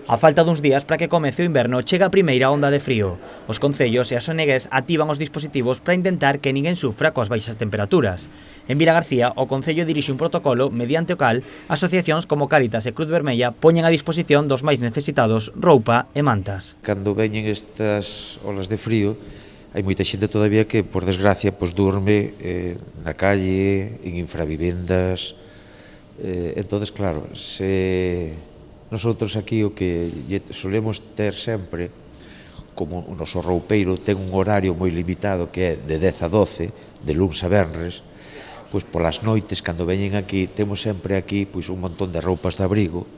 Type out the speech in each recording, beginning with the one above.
A falta duns días para que comece o inverno chega a primeira onda de frío. Os concellos e as sonegués activan os dispositivos para intentar que ninguén sufra coas baixas temperaturas. En Vilagarcía, o Concello dirixe un protocolo mediante o cal asociacións como Cáritas e Cruz Vermella poñen a disposición dos máis necesitados roupa e mantas. Cando veñen estas olas de frío, hai moita xente todavía que, por desgracia, durme na calle, en infravivendas. Entonces, claro, se nosotros aquí o que solemos ter sempre, como o noso roupeiro ten un horario moi limitado que é de 10 a 12, de luns a venres, pois polas noites, cando veñen aquí, temos sempre aquí pois un montón de roupas de abrigo,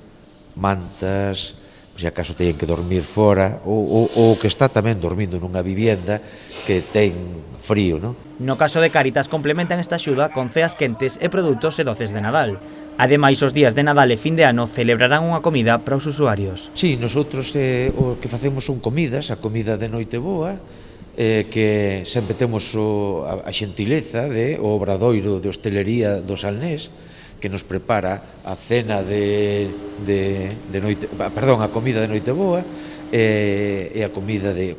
mantas, se acaso teñen que dormir fora, ou que está tamén dormindo nunha vivienda que ten frío, non? No caso de Cáritas complementan esta axuda con ceas quentes e produtos e doces de Nadal. Ademais, os días de Nadal e fin de ano celebrarán unha comida para os usuarios. Sí, nosotros o que facemos son comidas, a comida de Noiteboa, que sempre temos a xentileza o obradoiro de hostelería do Salnés, que nos prepara a cena a comida de Noiteboa e a comida de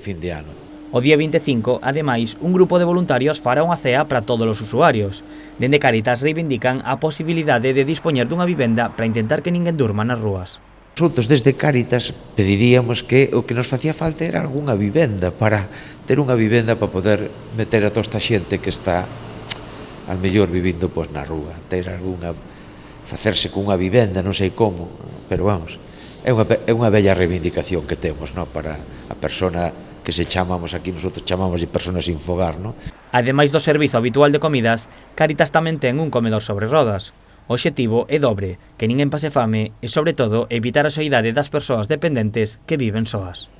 fin de ano. O día 25, ademais, un grupo de voluntarios fará unha cea para todos os usuarios. Dende Cáritas reivindican a posibilidade de dispoñer dunha vivenda para intentar que ninguén durma nas rúas. Nosotros desde Cáritas pediríamos que o que nos facía falta era algunha vivenda, para ter unha vivenda para poder meter a toda esta xente que está al mellor vivindo na rúa, ter facerse cunha vivenda, non sei como, pero vamos, é unha bella reivindicación que temos, non, para a persona que nosotros chamamos de personas sin fogar, non? Ademais do servizo habitual de comidas, Cáritas tamén ten un comedor sobre rodas. O obxectivo é dobre, que ninguén pase fame e, sobre todo, evitar a soidade das persoas dependentes que viven soas.